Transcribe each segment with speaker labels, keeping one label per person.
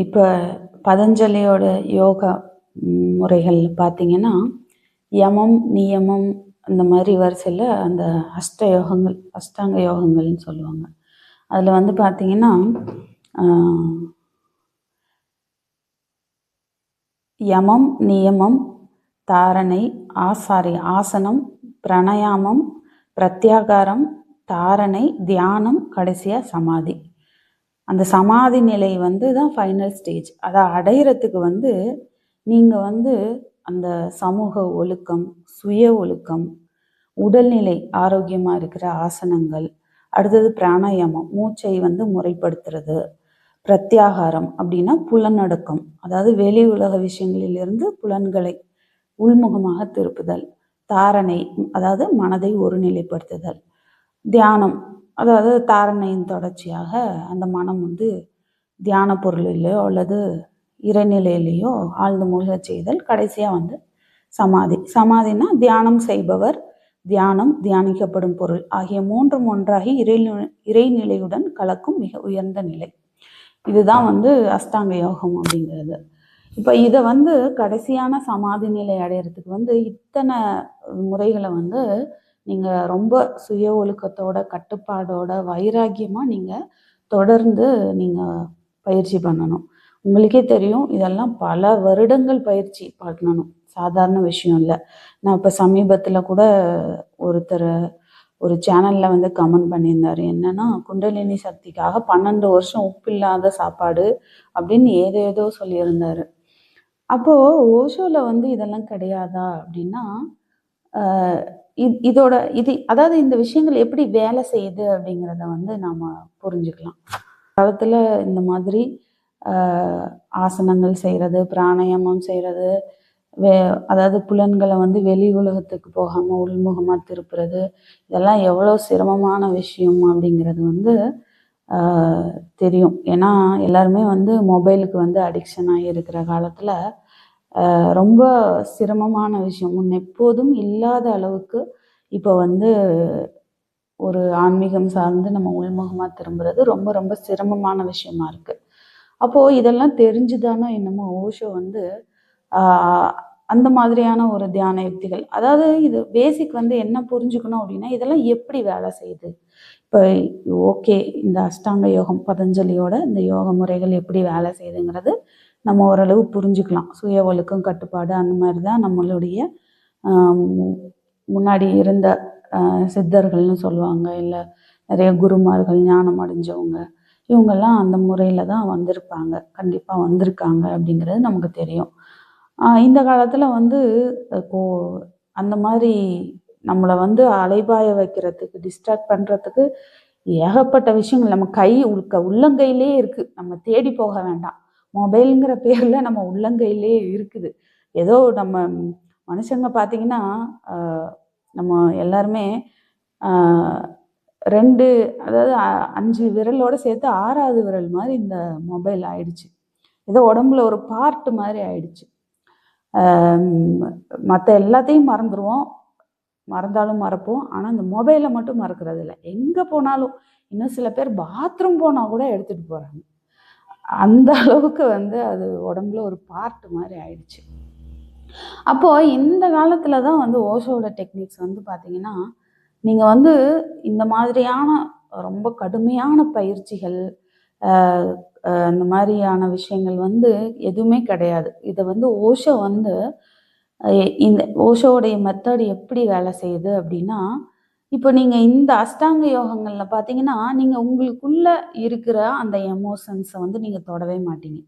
Speaker 1: இப்போ பதஞ்சலியோட யோகா முறைகள் பார்த்தீங்கன்னா, யமம், நியமம் அந்த மாதிரி வரிசையில் அந்த அஷ்டாங்க யோகங்கள்னு சொல்லுவாங்க. அதில் வந்து பார்த்தீங்கன்னா, யமம், நியமம், தாரணை, ஆசனம், பிராணாயாமம், பிரத்யாகாரம், தாரணை, தியானம், கடைசியாக சமாதி. அந்த சமாதி நிலை வந்து தான் ஃபைனல் ஸ்டேஜ். அதை அடையிறதுக்கு வந்து நீங்கள் வந்து அந்த சமூக ஒழுக்கம், சுய ஒழுக்கம், உடல்நிலை ஆரோக்கியமாக இருக்கிற ஆசனங்கள், அடுத்தது பிராணாயாமம், மூச்சை வந்து முறைப்படுத்துறது, பிரத்யாகாரம் அப்படின்னா புலனடக்கம், அதாவது வெளி உலக விஷயங்களிலிருந்து புலன்களை உள்முகமாக திருப்புதல், தாரணை அதாவது மனதை ஒருநிலைப்படுத்துதல், தியானம் அதாவது தாரணையின் தொடர்ச்சியாக அந்த மனம் வந்து தியான பொருளிலேயோ அல்லது இறைநிலையிலேயோ ஆழ்ந்து மூழ்க செய்தல், கடைசியாக வந்து சமாதினா தியானம் செய்பவர், தியானம், தியானிக்கப்படும் பொருள் ஆகிய மூன்றும் ஒன்றாகி இறைநிலையுடன் கலக்கும் மிக உயர்ந்த நிலை. இதுதான் வந்து அஷ்டாங்க யோகம் அப்படிங்கிறது. இப்போ இதை வந்து கடைசியான சமாதி நிலை அடையிறதுக்கு வந்து இத்தனை முறைகளை வந்து நீங்கள் ரொம்ப சுய ஒழுக்கத்தோட, கட்டுப்பாடோட, வைராக்கியமாக நீங்கள் தொடர்ந்து நீங்கள் பயிற்சி பண்ணணும். உங்களுக்கே தெரியும், இதெல்லாம் பல வருடங்கள் பயிற்சி பண்ணணும், சாதாரண விஷயம் இல்லை. நான் இப்போ சமீபத்தில் கூட ஒருத்தர் ஒரு சேனலில் வந்து கமெண்ட் பண்ணியிருந்தார். என்னன்னா, குண்டலினி சக்திக்காக 12 வருஷம் உப்பு இல்லாத சாப்பாடு அப்படின்னு ஏதோ சொல்லியிருந்தார். அப்போது ஓஷோவில் வந்து இதெல்லாம் கிடையாதா அப்படின்னா, அதாவது இந்த விஷயங்கள் எப்படி வேலை செய்யுது அப்படிங்கிறத வந்து நாம் புரிஞ்சுக்கலாம். காலத்தில் இந்த மாதிரி ஆசனங்கள் செய்கிறது, பிராணாயாமம் செய்கிறது, அதாவது புலன்களை வந்து வெளி உலகத்துக்கு போகாமல் உள்முகமாக திருப்புறது, இதெல்லாம் எவ்வளோ சிரமமான விஷயம் அப்படிங்கிறது வந்து தெரியும். ஏன்னா எல்லாருமே வந்து மொபைலுக்கு வந்து அடிக்ஷனாகி இருக்கிற காலத்தில் ரொம்ப சிரமமான விஷயம், முன் எப்போதும் இல்லாத அளவுக்கு இப்போ வந்து ஒரு ஆன்மீகம் சார்ந்து நம்ம உள்முகமாக திரும்புறது ரொம்ப ரொம்ப சிரமமான விஷயமா இருக்குது. அப்போது இதெல்லாம் தெரிஞ்சுதானோ என்னமோ ஓஷோ வந்து அந்த மாதிரியான ஒரு தியான யுக்திகள், அதாவது இது பேசிக் வந்து என்ன புரிஞ்சுக்கணும் அப்படின்னா, இதெல்லாம் எப்படி வேலை செய்யுது. இப்போ ஓகே, இந்த அஷ்டாங்க யோகம் பதஞ்சலியோட இந்த யோக முறைகள் எப்படி வேலை செய்யுதுங்கிறது நம்ம ஓரளவு புரிஞ்சுக்கலாம். சுய ஒழுக்கம், கட்டுப்பாடு அந்த மாதிரி தான் நம்மளுடைய முன்னாடி இருந்த சித்தர்கள்னு சொல்லுவாங்க, இல்லை நிறைய குருமார்கள், ஞானம் அடைஞ்சவங்க, இவங்கெல்லாம் அந்த முறையில் தான் வந்திருப்பாங்க, கண்டிப்பாக வந்திருக்காங்க அப்படிங்கிறது நமக்கு தெரியும். இந்த காலத்தில் வந்து அந்த மாதிரி நம்மளை வந்து அலைபாய வைக்கிறதுக்கு, டிஸ்ட்ராக்ட் பண்ணுறதுக்கு ஏகப்பட்ட விஷயங்கள் நம்ம உள்ளங்கையிலே இருக்குது. நம்ம தேடி போக வேண்டாம். மொபைலுங்கிற பேரில் நம்ம உள்ளங்கையிலே இருக்குது. ஏதோ நம்ம மனுஷங்க பார்த்திங்கன்னா, நம்ம எல்லாருமே 2 அதாவது 5 விரலோடு சேர்த்து 6வது விரல் மாதிரி இந்த மொபைல் ஆயிடுச்சு. ஏதோ உடம்புல ஒரு பார்ட்டு மாதிரி ஆயிடுச்சு. மற்ற எல்லாத்தையும் மறந்தாலும் மறப்போம். ஆனால் இந்த மொபைலை மட்டும் மறக்கிறது இல்லை. எங்கே போனாலும், இன்னும் சில பேர் பாத்ரூம் போனால் கூட எடுத்துகிட்டு போகிறாங்க. அந்த அளவுக்கு வந்து அது உடம்புல ஒரு பார்ட்டு மாதிரி ஆயிடுச்சு. அப்போது இந்த காலத்தில் தான் வந்து ஓஷோட டெக்னிக்ஸ் வந்து பார்த்திங்கன்னா, நீங்கள் வந்து இந்த மாதிரியான ரொம்ப கடுமையான பயிற்சிகள், அந்த மாதிரியான விஷயங்கள் வந்து எதுவுமே கிடையாது. இதை வந்து ஓஷோ வந்து இந்த ஓஷோடைய மெத்தட் எப்படி வேலை செய்யுது அப்படின்னா, இப்போ நீங்கள் இந்த அஷ்டாங்க யோகங்களில் பார்த்தீங்கன்னா, நீங்கள் உங்களுக்குள்ளே இருக்கிற அந்த எமோஷன்ஸை வந்து நீங்கள் தொடவே மாட்டீங்க.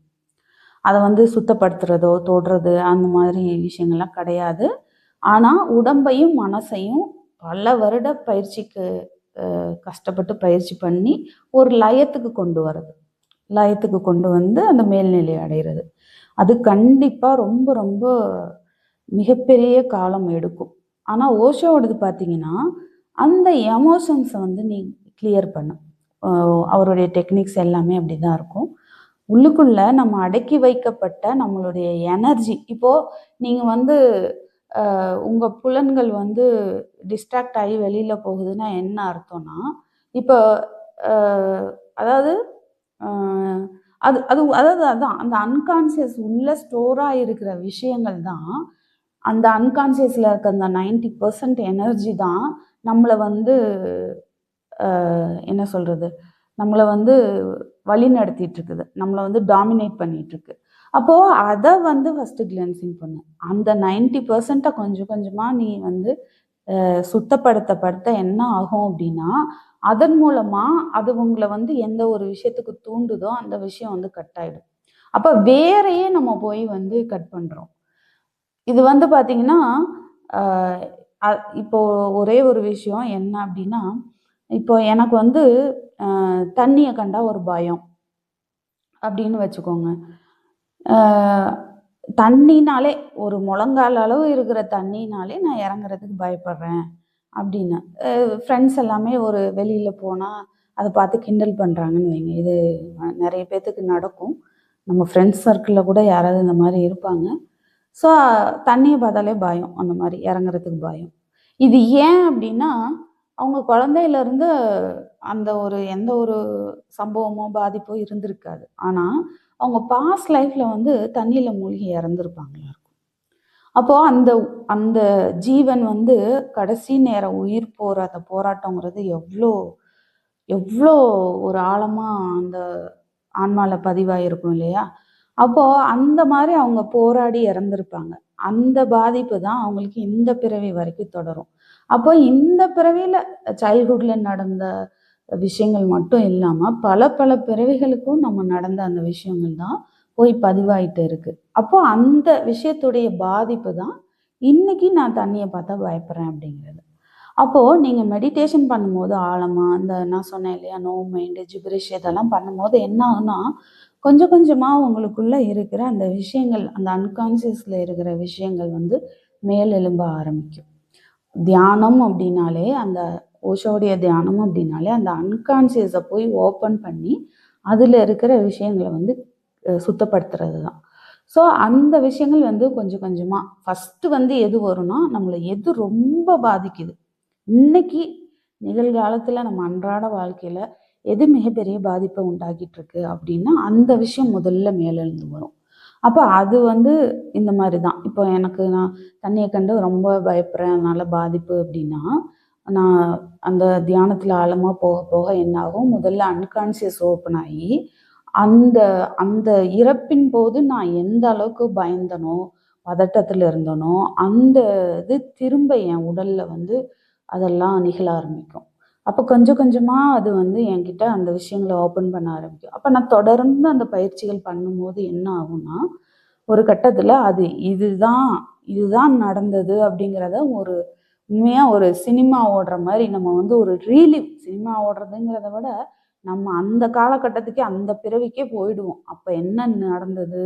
Speaker 1: அதை வந்து சுத்தப்படுத்துறதோ, தொடுறது அந்த மாதிரி விஷயங்கள்லாம் கிடையாது. ஆனால் உடம்பையும் மனசையும் பல வருட பயிற்சிக்கு கஷ்டப்பட்டு பயிற்சி பண்ணி ஒரு லயத்துக்கு கொண்டு வந்து அந்த மேல்நிலை அடைகிறது. அது கண்டிப்பாக ரொம்ப ரொம்ப மிகப்பெரிய காலம் எடுக்கும். ஆனால் ஓஷோவோடது பார்த்தீங்கன்னா, அந்த எமோஷன்ஸை வந்து நீ கிளியர் பண்ணும். அவருடைய டெக்னிக்ஸ் எல்லாமே அப்படி தான் இருக்கும். உள்ளுக்குள்ளே நம்ம அடக்கி வைக்கப்பட்ட நம்மளுடைய எனர்ஜி, இப்போது நீங்கள் வந்து உங்கள் புலன்கள் வந்து டிஸ்ட்ராக்ட் ஆகி வெளியில் போகுதுன்னா என்ன அர்த்தம்னா, இப்போ அதாவது அதாவது அதான் அந்த அன்கான்சியஸ் உள்ள ஸ்டோராக இருக்கிற விஷயங்கள் தான், அந்த அன்கான்சியஸில் இருக்க அந்த 90% எனர்ஜி தான் நம்மளை வந்து என்ன சொல்கிறது, நம்மளை வந்து வழி நடத்திட்டு இருக்குது, நம்மளை வந்து டாமினேட் பண்ணிட்டு இருக்கு. அப்போது அதை வந்து ஃபஸ்ட்டு கிளென்சிங் பண்ணு. அந்த 90% கொஞ்சம் கொஞ்சமாக நீ வந்து சுத்தப்படுத்த என்ன ஆகும் அப்படின்னா, அதன் மூலமாக அது உங்களை வந்து எந்த ஒரு விஷயத்துக்கு தூண்டுதோ அந்த விஷயம் வந்து கட் ஆகிடும். அப்போ வேறையே நம்ம போய் வந்து கட் பண்ணுறோம். இது வந்து பார்த்தீங்கன்னா, இப்போ ஒரே ஒரு விஷயம் என்ன அப்படின்னா, இப்போ எனக்கு வந்து தண்ணியை கண்டா ஒரு பயம் அப்படின்னு வச்சுக்கோங்க. தண்ணினாலே ஒரு முழங்கால் அளவு இருக்கிற தண்ணினாலே நான் இறங்குறதுக்கு பயப்படுறேன் அப்படின்னு ஃப்ரெண்ட்ஸ் எல்லாமே ஒரு வெளியில் போனால் அதை பார்த்து கிண்டல் பண்ணுறாங்கன்னு வைங்க. இது நிறைய பேர்த்துக்கு நடக்கும். நம்ம ஃப்ரெண்ட்ஸ் சர்க்கிளில் கூட யாராவது இந்த மாதிரி இருப்பாங்க. ஸோ தண்ணியை பார்த்தாலே பயம், அந்த மாதிரி இறங்குறதுக்கு பயம். இது ஏன் அப்படின்னா, அவங்க குழந்தையிலேருந்து அந்த ஒரு எந்த ஒரு சம்பவமோ பாதிப்போ இருந்திருக்காது. ஆனால் அவங்க பாஸ்ட் லைஃப்பில் வந்து தண்ணியில் மூழ்கி இறந்துருப்பாங்களா இருக்கும். அப்போது அந்த அந்த ஜீவன் வந்து கடைசி நேரம் உயிர் போகிற அந்த போராட்டங்கிறது எவ்வளோ எவ்வளோ ஒரு ஆழமாக அந்த ஆன்மாவில் பதிவாயிருக்கும் இல்லையா? அப்போது அந்த மாதிரி அவங்க போராடி இறந்துருப்பாங்க. அந்த பாதிப்பு தான் அவங்களுக்கு இந்த பிறவி வரைக்கும் தொடரும். அப்போ இந்த பிறவியில் சைல்ட்ஹுட்டில் நடந்த விஷயங்கள் மட்டும் இல்லாமல் பல பல பிறவிகளுக்கும் நம்ம நடந்த அந்த விஷயங்கள் தான் போய் பதிவாயிட்டு இருக்கு. அப்போ அந்த விஷயத்துடைய பாதிப்பு தான் இன்னைக்கு நான் தண்ணியை பார்த்தா பயப்படுறேன் அப்படிங்கிறது. அப்போது நீங்கள் மெடிடேஷன் பண்ணும்போது ஆழமாக அந்த நான் சொன்னேன் இல்லையா, நோ மைண்டு, ஜிப்ரிஷ் இதெல்லாம் பண்ணும்போது என்ன ஆகுனா, கொஞ்சம் கொஞ்சமாக உங்களுக்குள்ளே இருக்கிற அந்த விஷயங்கள், அந்த அன்கான்சியஸில் இருக்கிற விஷயங்கள் வந்து மேலெழும்ப ஆரம்பிக்கும். தியானம் அப்படின்னாலே, அந்த ஓஷோடைய தியானம் அப்படின்னாலே அந்த அன்கான்சியஸை போய் ஓப்பன் பண்ணி அதில் இருக்கிற விஷயங்களை வந்து சுத்தப்படுத்துறது தான். ஸோ அந்த விஷயங்கள் வந்து கொஞ்சம் கொஞ்சமாக ஃபஸ்ட்டு வந்து எது வரும்னா, நம்மளை எது ரொம்ப பாதிக்குது, இன்னைக்கு நிகழ்காலத்தில் நம்ம அன்றாட வாழ்க்கையில் எது மிகப்பெரிய பாதிப்பை உண்டாக்கிட்டு இருக்கு அப்படின்னா அந்த விஷயம் முதல்ல மேலெழுந்து வரும். அப்போ அது வந்து இந்த மாதிரி தான். இப்போ எனக்கு நான் தண்ணியை கண்டு ரொம்ப பயப்படுறேன், அதனால பாதிப்பு அப்படின்னா, நான் அந்த தியானத்தில் ஆழமாக போக போக என்னாகும், முதல்ல அன்கான்சியஸ் ஓப்பன் ஆகி அந்த அந்த இறப்பின் போது நான் எந்த அளவுக்கு பயந்தனோ, பதட்டத்தில் இருந்தனோ, அந்த இது திரும்ப என் உடலில் வந்து அதெல்லாம் நிகழ ஆரம்பிக்கும். அப்போ கொஞ்சம் கொஞ்சமாக அது வந்து என்கிட்ட அந்த விஷயங்களை ஓப்பன் பண்ண ஆரம்பிக்கும். அப்போ நான் தொடர்ந்து அந்த பயிற்சிகள் பண்ணும்போது என்ன ஆகும்னா, ஒரு கட்டத்தில் அது இதுதான் இதுதான் நடந்தது அப்படிங்கிறத ஒரு உண்மையாக ஒரு சினிமா ஓடுற மாதிரி நம்ம வந்து ஒரு ரீலிவ், சினிமா ஓடுறதுங்கிறத விட நம்ம அந்த காலகட்டத்துக்கே அந்த பிறவிக்கே போயிடுவோம். அப்போ என்ன நடந்தது,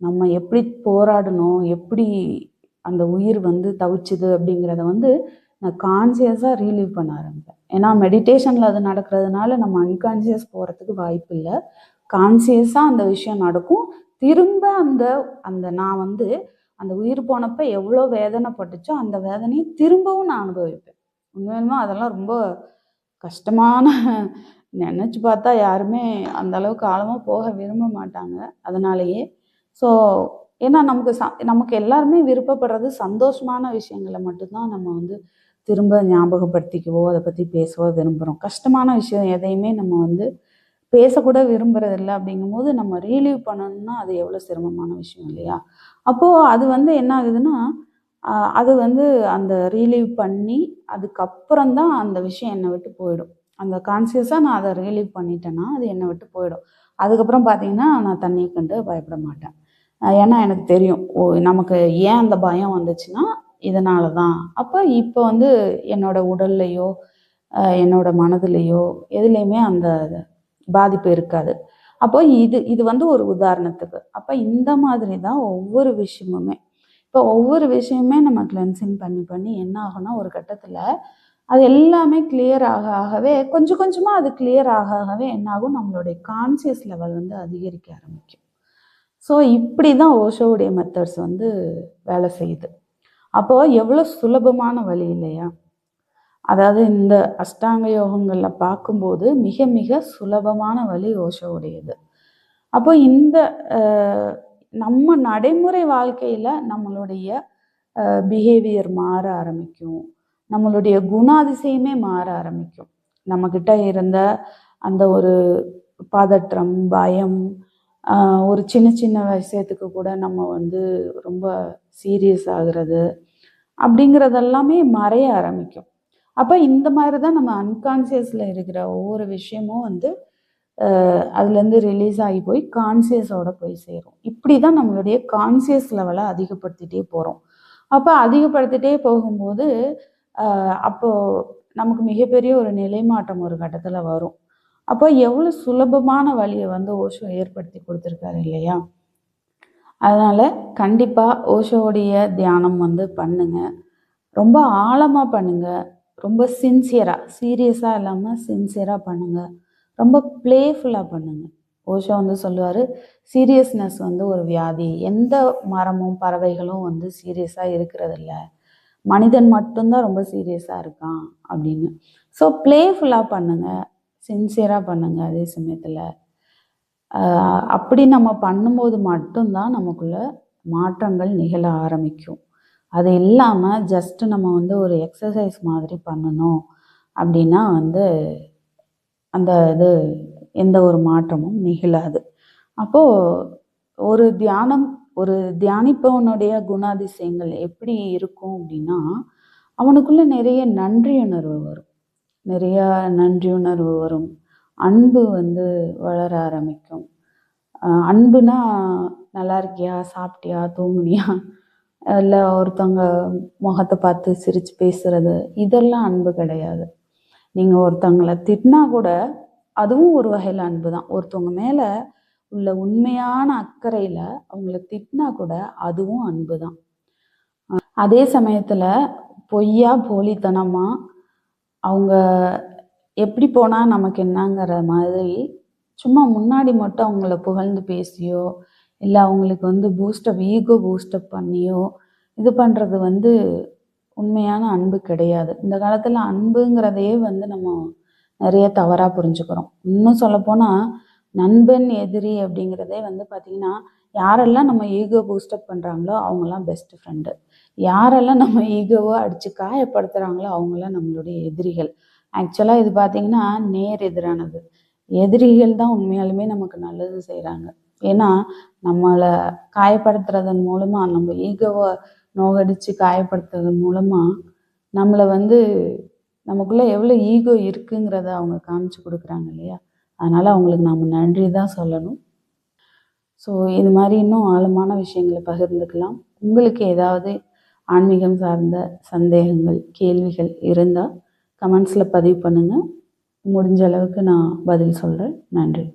Speaker 1: நம்ம எப்படி போராடணும், எப்படி அந்த உயிர் வந்து தவிச்சுது அப்படிங்கிறத வந்து நான் கான்சியஸாக ரீலீவ் பண்ண ஆரம்பிப்பேன். ஏன்னா மெடிடேஷனில் அது நடக்கிறதுனால நம்ம அன்கான்சியஸ் போகிறதுக்கு வாய்ப்பு இல்லை. கான்சியஸாக அந்த விஷயம் நடக்கும். திரும்ப அந்த அந்த நான் வந்து அந்த உயிர் போனப்போ எவ்வளோ வேதனைப்பட்டுச்சோ அந்த வேதனையை திரும்பவும் நான் அனுபவிப்பேன். உண்மையுமே அதெல்லாம் ரொம்ப கஷ்டமான, நினச்சி பார்த்தா யாருமே அந்த அளவுக்கு ஆழமாக போக விரும்ப மாட்டாங்க. அதனாலேயே ஸோ ஏன்னா நமக்கு எல்லாருமே விருப்பப்படுறது சந்தோஷமான விஷயங்களை மட்டும்தான் நம்ம வந்து திரும்ப ஞாபகப்படுத்திக்கவோ அதை பற்றி பேசவோ விரும்புகிறோம். கஷ்டமான விஷயம் எதையுமே நம்ம வந்து பேசக்கூட விரும்புறதில்லை. அப்படிங்கும்போது நம்ம ரீலீவ் பண்ணணும்னா அது எவ்வளோ சிரமமான விஷயம் இல்லையா? அப்போது அது வந்து என்ன ஆகுதுன்னா, அது வந்து அந்த ரீலீவ் பண்ணி அதுக்கப்புறம் தான் அந்த விஷயம் என்னை விட்டு போயிடும். அந்த கான்சியஸாக நான் அதை ரிலீவ் பண்ணிட்டேன்னா அது என்னை விட்டு போயிடும். அதுக்கப்புறம் பார்த்தீங்கன்னா நான் தண்ணியை கண்டு பயப்பட மாட்டேன். ஏன்னா எனக்கு தெரியும், நமக்கு ஏன் அந்த பயம் வந்துச்சுன்னா இதனால தான். அப்போ இப்போ வந்து என்னோட உடல்லையோ என்னோட மனதிலையோ எதுலேயுமே அந்த பாதிப்பு இருக்காது. அப்போ இது வந்து ஒரு உதாரணத்துக்கு. அப்போ இந்த மாதிரி தான் ஒவ்வொரு விஷயமுமே. இப்போ ஒவ்வொரு விஷயமுமே நம்ம கிளென்சிங் பண்ணி பண்ணி என்ன ஆகும்னா ஒரு கட்டத்தில் அது எல்லாமே கிளியர் ஆகவே கொஞ்சம் கொஞ்சமாக அது கிளியர் ஆகவே என்னாகும், நம்மளுடைய கான்சியஸ் லெவல் வந்து அதிகரிக்க ஆரம்பிக்கும். ஸோ இப்படி தான் ஓஷோவுடைய மெத்தட்ஸ் வந்து வேலை செய்யுது. அப்போது எவ்வளோ சுலபமான வழி இல்லையா? அதாவது இந்த அஷ்டாங்க யோகங்களில் பார்க்கும்போது மிக மிக சுலபமான வழி ஓஷோவுடையது. அப்போ இந்த நம்ம நடைமுறை வாழ்க்கையில் நம்மளுடைய பிஹேவியர் மாற ஆரம்பிக்கும், நம்மளுடைய குணாதிசயமே மாற ஆரம்பிக்கும். நம்மக்கிட்ட இருந்த அந்த ஒரு பதற்றம், பயம், ஒரு சின்ன சின்ன விஷயத்துக்கு கூட நம்ம வந்து ரொம்ப சீரியஸ் ஆகிறது அப்படிங்கிறதெல்லாமே மறைய ஆரம்பிக்கும். அப்போ இந்த மாதிரி தான் நம்ம அன்கான்சியஸில் இருக்கிற ஒவ்வொரு விஷயமும் வந்து அதுலேருந்து ரிலீஸ் ஆகி போய் கான்சியஸோட போய் சேரும். இப்படி தான் நம்மளுடைய கான்சியஸ் லெவலை அதிகப்படுத்திகிட்டே போகிறோம். அப்போ அதிகப்படுத்திகிட்டே போகும்போது அப்போது நமக்கு மிகப்பெரிய ஒரு நிலைமாற்றம் ஒரு கட்டத்தில் வரும். அப்போ எவ்வளோ சுலபமான வழியை வந்து ஓஷோ ஏற்படுத்தி கொடுத்துருக்காரு இல்லையா? அதனால் கண்டிப்பாக ஓஷோவுடைய தியானம் வந்து பண்ணுங்கள். ரொம்ப ஆழமாக பண்ணுங்கள். ரொம்ப சின்சியராக, சீரியஸாக இல்லாமல் சின்சியராக பண்ணுங்கள். ரொம்ப ப்ளேஃபுல்லாக பண்ணுங்கள். ஓஷோ வந்து சொல்லுவார், சீரியஸ்னஸ் வந்து ஒரு வியாதி. எந்த மரமும் பறவைகளும் வந்து சீரியஸாக இருக்கிறதில்ல, மனிதன் மட்டும்தான் ரொம்ப சீரியஸாக இருக்கான் அப்படின்னு. ஸோ ப்ளேஃபுல்லாக பண்ணுங்கள், சின்சியராக பண்ணுங்கள். அதே சமயத்தில் அப்படி நம்ம பண்ணும்போது மட்டும்தான் நமக்குள்ள மாற்றங்கள் நிகழ ஆரம்பிக்கும். அது இல்லாமல் ஜஸ்ட்டு நம்ம வந்து ஒரு எக்ஸசைஸ் மாதிரி பண்ணணும் அப்படின்னா வந்து அந்த இது எந்த ஒரு மாற்றமும் நிகழாது. அப்போது ஒரு தியானிப்பவனுடைய குணாதிசயங்கள் எப்படி இருக்கும் அப்படின்னா, அவனுக்குள்ள நிறைய நன்றியுணர்வு வரும், அன்பு வந்து வளர ஆரம்பிக்கும். அன்புனா நல்லா இருக்கியா, சாப்பிட்டியா, தூங்குனியா, இல்லை ஒருத்தவங்க முகத்தை பார்த்து சிரித்து பேசுறது, இதெல்லாம் அன்பு கிடையாது. நீங்கள் ஒருத்தவங்களை திட்டினா கூட அதுவும் ஒரு வகையில் அன்பு தான். ஒருத்தவங்க மேலே உள்ள உண்மையான அக்கறையில் அவங்கள திட்டினா கூட அதுவும் அன்பு தான். அதே சமயத்தில் பொய்யா போலித்தனமாக அவங்க எப்படி போனால் நமக்கு என்னங்கிற மாதிரி சும்மா முன்னாடி மட்டும் அவங்கள புகழ்ந்து பேசியோ, இல்லை அவங்களுக்கு வந்து ஈகோ பூஸ்டப் பண்ணியோ இது பண்ணுறது வந்து உண்மையான அன்பு கிடையாது. இந்த காலத்தில் அன்புங்கிறதையே வந்து நம்ம நிறைய தவறாக புரிஞ்சுக்கிறோம். இன்னும் சொல்லப்போனால் நண்பன் எதிரி அப்படிங்கிறதே வந்து பார்த்திங்கன்னா, யாரெல்லாம் நம்ம ஈகோ பூஸ்டப் பண்ணுறாங்களோ அவங்களாம் பெஸ்ட் ஃப்ரெண்டு, யாரெல்லாம் நம்ம ஈகோவை அடித்து காயப்படுத்துகிறாங்களோ அவங்களாம் நம்மளுடைய எதிரிகள். ஆக்சுவலாக இது பார்த்திங்கன்னா நேர் எதிரானது. எதிரிகள் தான் உண்மையாலுமே நமக்கு நல்லது செய்கிறாங்க. ஏன்னா நம்மளை காயப்படுத்துறதன் மூலமாக, நம்ம ஈகோவை நோகடித்து காயப்படுத்துறதன் மூலமாக நம்மளை வந்து நமக்குள்ளே எவ்வளோ ஈகோ இருக்குங்கிறத அவங்க காமிச்சு கொடுக்குறாங்க இல்லையா? அதனால் அவங்களுக்கு நம்ம நன்றி தான் சொல்லணும். ஸோ இது மாதிரி இன்னும் ஆழமான விஷயங்களை பகிர்ந்துக்கலாம். உங்களுக்கு ஏதாவது ஆன்மீகம் சார்ந்த சந்தேகங்கள், கேள்விகள் இருந்தால் கமெண்ட்ஸில் பதிவு பண்ணுங்கள். முடிஞ்ச அளவுக்கு நான் பதில் சொல்கிறேன். நன்றி.